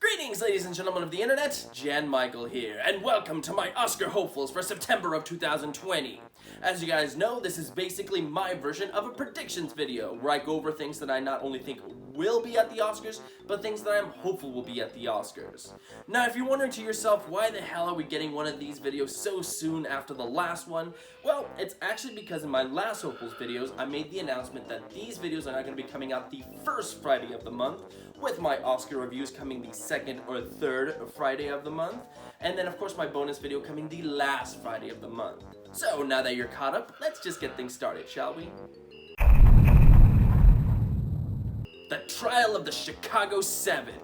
Greetings, ladies and gentlemen of the internet, Jan Michael here, and welcome to my Oscar hopefuls for September of 2020. As you guys know, this is basically my version of a predictions video, where I go over things that I not only think will be at the Oscars, but things that I'm hopeful will be at the Oscars. Now, if you're wondering to yourself, why the hell are we getting one of these videos so soon after the last one? Well, it's actually because in my last hopefuls videos, I made the announcement that these videos are not going to be coming out the first Friday of the month, with my Oscar reviews coming the second or third Friday of the month, and then of course my bonus video coming the last Friday of the month. So now that you're caught up, let's just get things started, shall we? The Trial of the Chicago 7.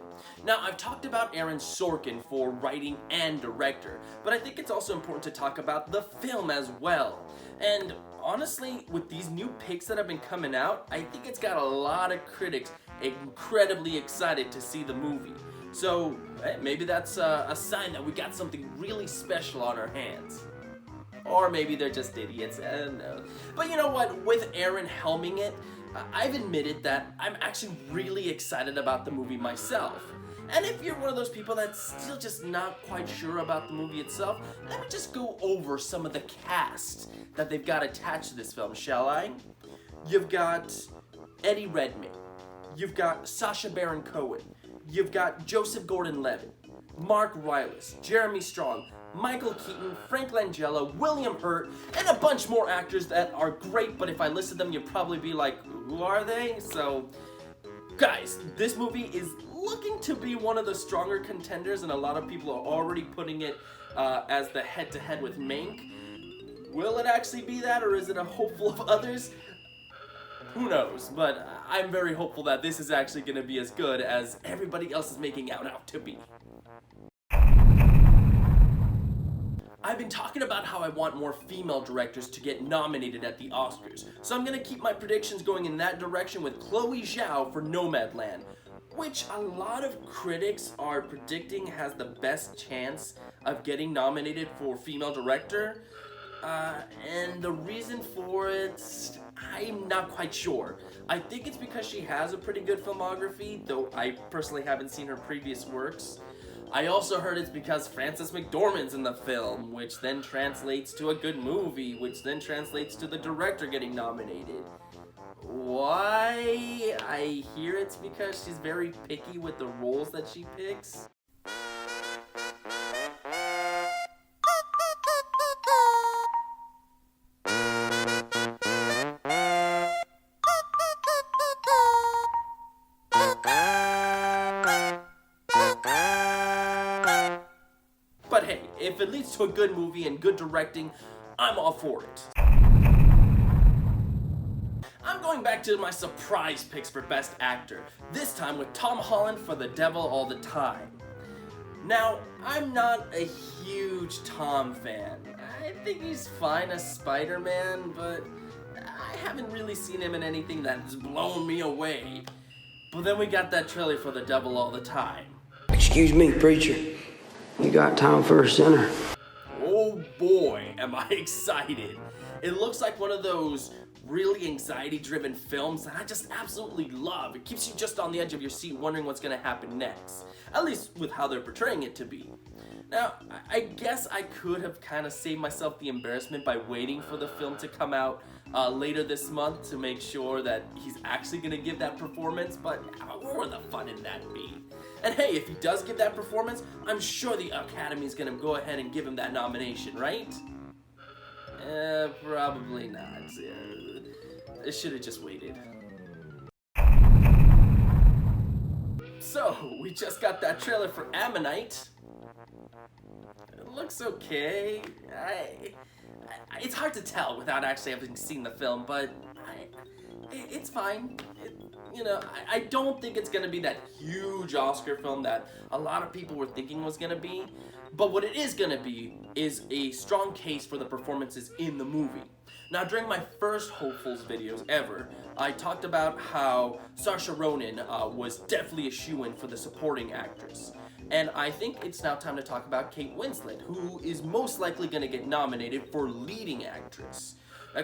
Now, I've talked about Aaron Sorkin for writing and director, but I think it's also important to talk about the film as well. And honestly, with these new picks that have been coming out, I think it's got a lot of critics incredibly excited to see the movie. So, maybe that's a sign that we got something really special on our hands. Or maybe they're just idiots, I don't know. But you know what, with Aaron helming it, I've admitted that I'm actually really excited about the movie myself. And if you're one of those people that's still just not quite sure about the movie itself, let me just go over some of the cast that they've got attached to this film, shall I? You've got Eddie Redmayne. You've got Sacha Baron Cohen. You've got Joseph Gordon-Levitt, Mark Rylance, Jeremy Strong, Michael Keaton, Frank Langella, William Hurt, and a bunch more actors that are great, but if I listed them, you'd probably be like, who are they? So, guys, this movie is looking to be one of the stronger contenders, and a lot of people are already putting it as the head-to-head with Mank. Will it actually be that, or is it a hopeful of others? Who knows, but I'm very hopeful that this is actually going to be as good as everybody else is making out to be. I've been talking about how I want more female directors to get nominated at the Oscars, so I'm going to keep my predictions going in that direction with Chloe Zhao for Nomadland, which a lot of critics are predicting has the best chance of getting nominated for female director. And the reason for it, I'm not quite sure. I think it's because she has a pretty good filmography, though I personally haven't seen her previous works. I also heard it's because Frances McDormand's in the film, which then translates to a good movie, which then translates to the director getting nominated. Why? I hear it's because she's very picky with the roles that she picks. But hey, if it leads to a good movie and good directing, I'm all for it. I'm going back to my surprise picks for Best Actor, this time with Tom Holland for The Devil All the Time. Now, I'm not a huge Tom fan. I think he's fine as Spider-Man, but I haven't really seen him in anything that's blown me away. But then we got that trailer for The Devil All the Time. Excuse me, preacher. You got time for a sinner? Oh boy, am I excited. It looks like one of those really anxiety-driven films that I just absolutely love. It keeps you just on the edge of your seat wondering what's going to happen next. At least with how they're portraying it to be. Now, I guess I could have kind of saved myself the embarrassment by waiting for the film to come out later this month to make sure that he's actually going to give that performance, but where would the fun in that be? And hey, if he does give that performance, I'm sure the Academy's going to go ahead and give him that nomination, right? Probably not. I should have just waited. So, we just got that trailer for Ammonite. It looks okay. It's hard to tell without actually having seen the film, but it's fine. I don't think it's going to be that huge Oscar film that a lot of people were thinking was going to be, but what it is going to be is a strong case for the performances in the movie. Now, during my first Hopefuls videos ever, I talked about how Saoirse Ronan was definitely a shoo-in for the supporting actress. And I think it's now time to talk about Kate Winslet, who is most likely going to get nominated for leading actress.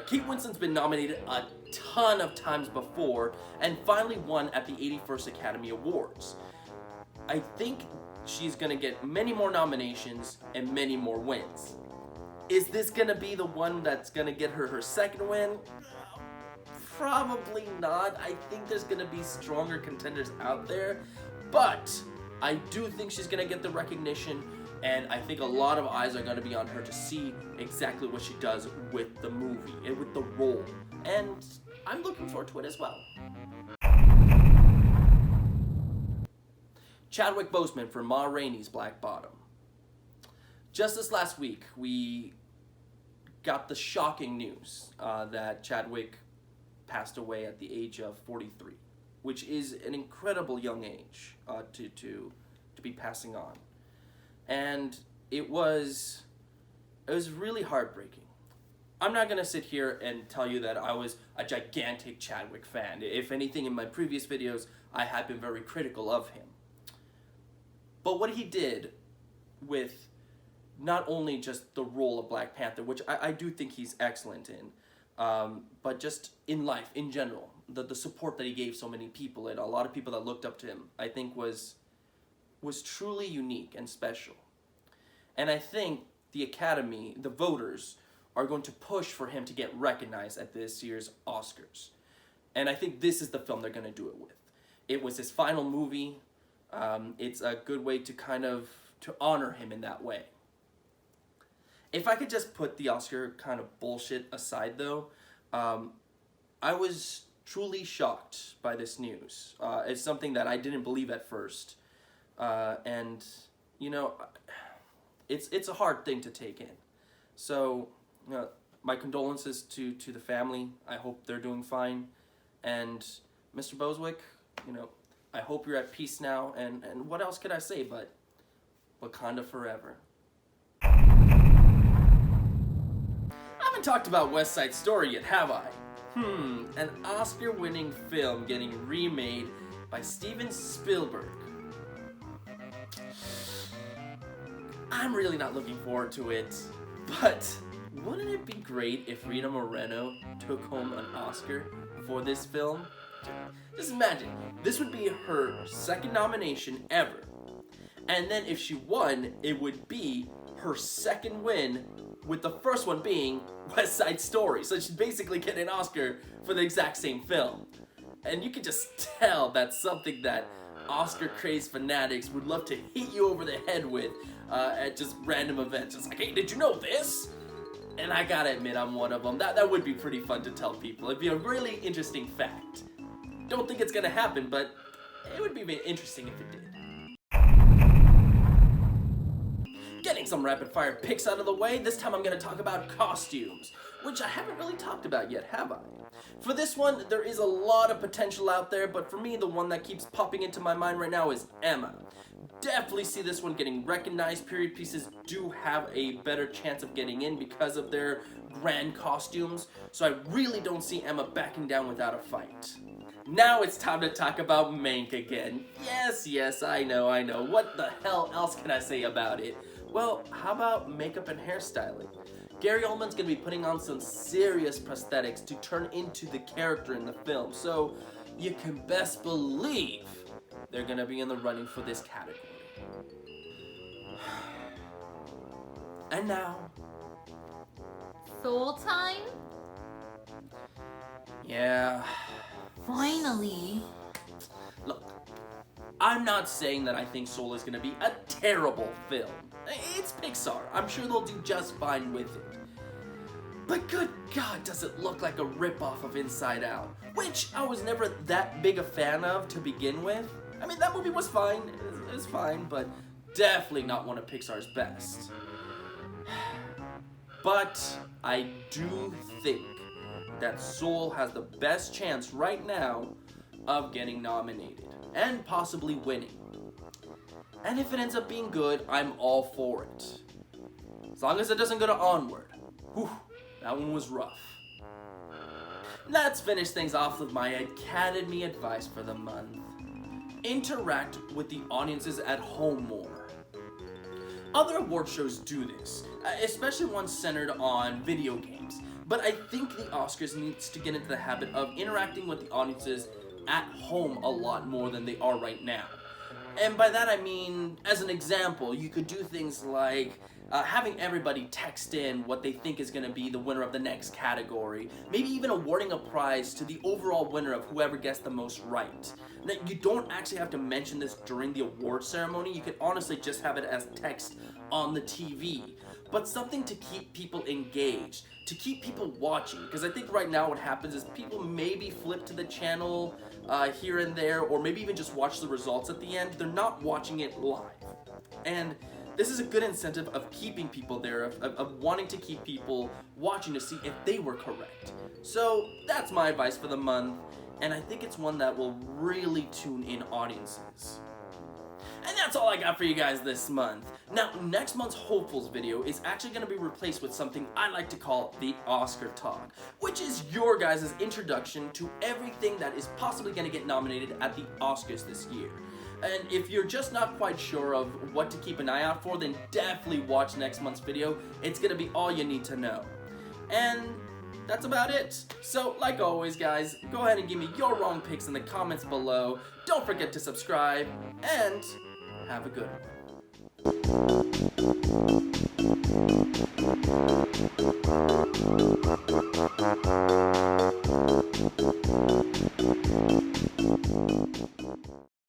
Kate Winslet's been nominated a ton of times before, and finally won at the 81st Academy Awards. I think she's gonna get many more nominations and many more wins. Is this gonna be the one that's gonna get her her second win? Probably not. I think there's gonna be stronger contenders out there, but I do think she's gonna get the recognition, and I think a lot of eyes are gonna be on her to see exactly what she does with the movie and with the role, and I'm looking forward to it as well. Chadwick Boseman for Ma Rainey's Black Bottom. Just this last week, we got the shocking news that Chadwick passed away at the age of 43, which is an incredible young age to be passing on. And it was really heartbreaking. I'm not gonna sit here and tell you that I was a gigantic Chadwick fan. If anything, in my previous videos, I have been very critical of him. But what he did with not only just the role of Black Panther, which I do think he's excellent in, but just in life, in general, the support that he gave so many people and a lot of people that looked up to him, I think was truly unique and special. And I think the Academy, the voters, are going to push for him to get recognized at this year's Oscars. And I think this is the film they're going to do it with. It was his final movie. It's a good way to honor him in that way. If I could just put the Oscar kind of bullshit aside though, I was truly shocked by this news. It's something that I didn't believe at first. And, you know, it's a hard thing to take in. So, my condolences to the family. I hope they're doing fine. And Mr. Boswick, I hope you're at peace now. And what else could I say but Wakanda forever. I haven't talked about West Side Story yet, have I? An Oscar-winning film getting remade by Steven Spielberg. I'm really not looking forward to it, but wouldn't it be great if Rita Moreno took home an Oscar for this film? Just imagine, this would be her second nomination ever. And then if she won, it would be her second win, with the first one being West Side Story. So she'd basically get an Oscar for the exact same film. And you could just tell that's something that Oscar-crazed fanatics would love to hit you over the head with at just random events. It's like, hey, did you know this? And I gotta admit, I'm one of them. That would be pretty fun to tell people. It'd be a really interesting fact. Don't think it's gonna happen, but it would be interesting if it did. Getting some rapid-fire picks out of the way, this time I'm gonna talk about costumes, which I haven't really talked about yet, have I? For this one, there is a lot of potential out there, but for me, the one that keeps popping into my mind right now is Emma. Definitely see this one getting recognized. Period pieces do have a better chance of getting in because of their grand costumes, so I really don't see Emma backing down without a fight. Now it's time to talk about Mank again. Yes, I know. What the hell else can I say about it? Well, how about makeup and hairstyling? Gary Oldman's gonna be putting on some serious prosthetics to turn into the character in the film, so you can best believe they're gonna be in the running for this category. And now... Soul time? Yeah... Finally. Look, I'm not saying that I think Soul is gonna be a terrible film. It's Pixar. I'm sure they'll do just fine with it. But good God, does it look like a ripoff of Inside Out, which I was never that big a fan of to begin with. I mean, that movie was fine. It was fine, but definitely not one of Pixar's best. But I do think that Soul has the best chance right now of getting nominated and possibly winning. And if it ends up being good, I'm all for it. As long as it doesn't go to Onward. Whew, that one was rough. Let's finish things off with my Academy advice for the month. Interact with the audiences at home more. Other award shows do this, especially ones centered on video games. But I think the Oscars needs to get into the habit of interacting with the audiences at home a lot more than they are right now. And by that I mean, as an example, you could do things like having everybody text in what they think is going to be the winner of the next category, maybe even awarding a prize to the overall winner of whoever gets the most right. Now, you don't actually have to mention this during the award ceremony, you could honestly just have it as text on the TV. But something to keep people engaged, to keep people watching, because I think right now what happens is people maybe flip to the channel here and there, or maybe even just watch the results at the end. They're not watching it live. And this is a good incentive of keeping people there, of wanting to keep people watching to see if they were correct. So that's my advice for the month, and I think it's one that will really tune in audiences. And that's all I got for you guys this month. Now, next month's Hopefuls video is actually going to be replaced with something I like to call the Oscar Talk, which is your guys' introduction to everything that is possibly going to get nominated at the Oscars this year. And if you're just not quite sure of what to keep an eye out for, then definitely watch next month's video. It's going to be all you need to know. And that's about it. So, like always, guys, go ahead and give me your wrong picks in the comments below. Don't forget to subscribe, and have a good one.